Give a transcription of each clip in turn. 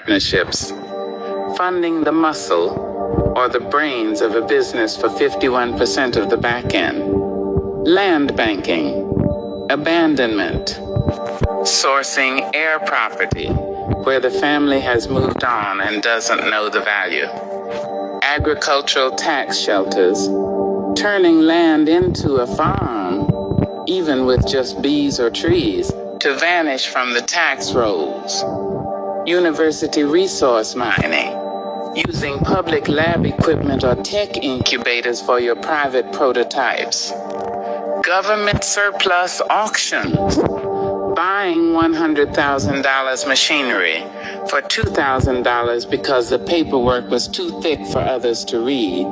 partnerships, funding the muscle or the brains of a business for 51% of the back end, land banking, abandonment, sourcing air property where the family has moved on and doesn't know the value, agricultural tax shelters, turning land into a farm, even with just bees or trees, to vanish from the tax rolls, university resource mining, using public lab equipment or tech incubators for your private prototypes, government surplus auctions, buying $100,000 machinery for $2,000 because the paperwork was too thick for others to read,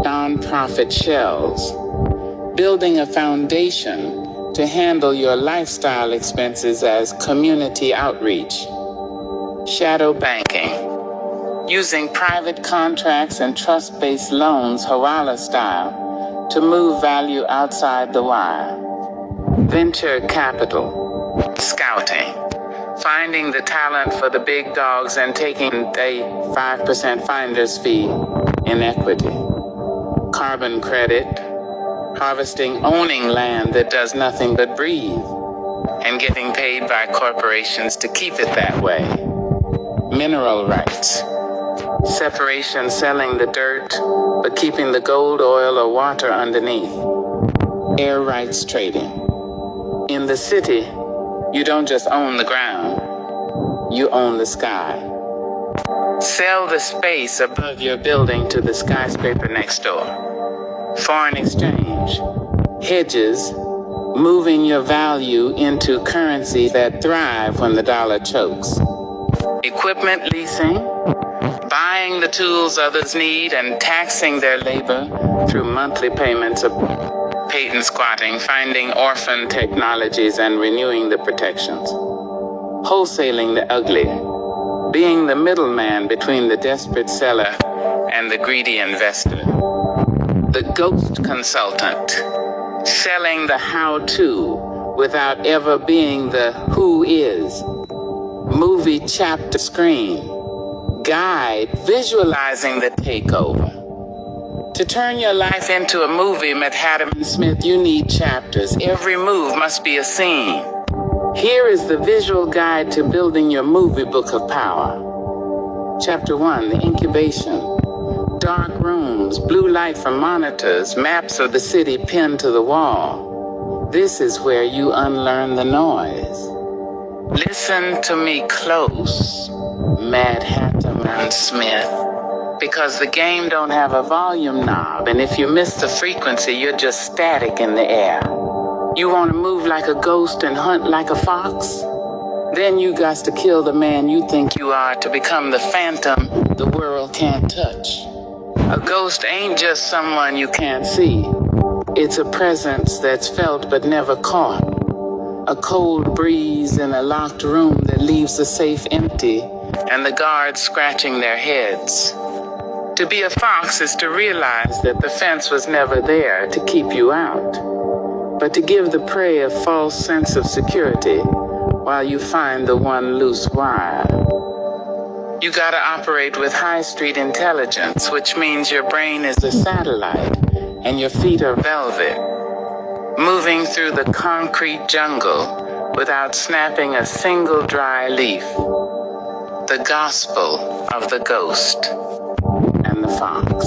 nonprofit shells, building a foundation to handle your lifestyle expenses as community outreach, shadow banking, using private contracts and trust-based loans Hawala style to move value outside the wire, venture capital, scouting, finding the talent for the big dogs and taking a 5% finder's fee in equity, carbon credit, harvesting, owning land that does nothing but breathe, and getting paid by corporations to keep it that way. Mineral rights, separation, selling the dirt, but keeping the gold, oil, or water underneath. Air rights trading. In the city, you don't just own the ground, you own the sky. Sell the space above your building to the skyscraper next door. Foreign exchange, hedges, moving your value into currencies that thrive when the dollar chokes. Equipment leasing, buying the tools others need and taxing their labor through monthly payments of patent squatting, finding orphan technologies and renewing the protections. Wholesaling the ugly, being the middleman between the desperate seller and the greedy investor. The ghost consultant, selling the how-to without ever being the who is. Movie chapter screen, guide, visualizing the takeover. To turn your life into a movie, Madhatan Smith, you need chapters. Every move must be a scene. Here is the visual guide to building your movie book of power. Chapter 1, the incubation. Dark rooms, blue light from monitors, maps of the city pinned to the wall. This is where you unlearn the noise. Listen to me close, Madhatan Smith, because the game don't have a volume knob, and if you miss the frequency, you're just static in the air. You want to move like a ghost and hunt like a fox? Then you got to kill the man you think you are to become the phantom the world can't touch. A ghost ain't just someone you can't see. It's a presence that's felt but never caught. A cold breeze in a locked room that leaves the safe empty and the guards scratching their heads. To be a fox is to realize that the fence was never there to keep you out, but to give the prey a false sense of security while you find the one loose wire. You gotta operate with high street intelligence, which means your brain is a satellite and your feet are velvet, moving through the concrete jungle without snapping a single dry leaf. The gospel of the ghost and the fox.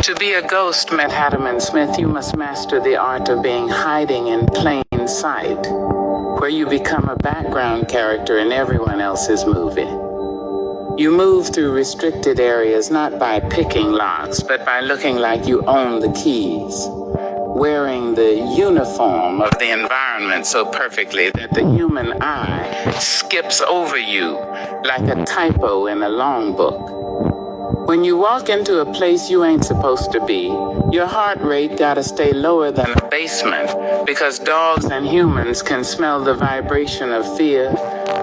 To be a ghost, Madhatan Smith, you must master the art of being hiding in plain sight, where you become a background character in everyone else's movie. You move through restricted areas not by picking locks, but by looking like you own the keys, wearing the uniform of the environment so perfectly that the human eye skips over you like a typo in a long book. When you walk into a place you ain't supposed to be, your heart rate gotta stay lower than a basement, because dogs and humans can smell the vibration of fear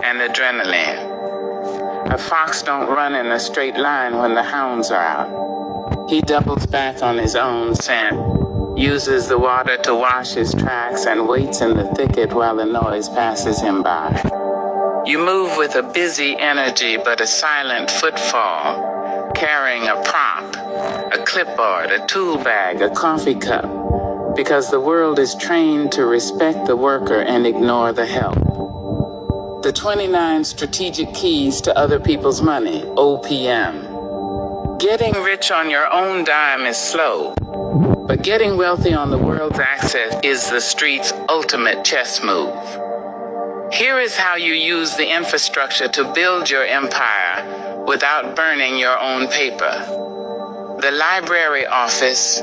and adrenaline. A fox don't run in a straight line when the hounds are out. He doubles back on his own scent, uses the water to wash his tracks, and waits in the thicket while the noise passes him by. You move with a busy energy but a silent footfall, carrying a prop, a clipboard, a tool bag, a coffee cup, because the world is trained to respect the worker and ignore the help. The 29 strategic keys to other people's money, OPM. Getting rich on your own dime is slow, but getting wealthy on the world's access is the street's ultimate chess move. Here is how you use the infrastructure to build your empire without burning your own paper. The library office,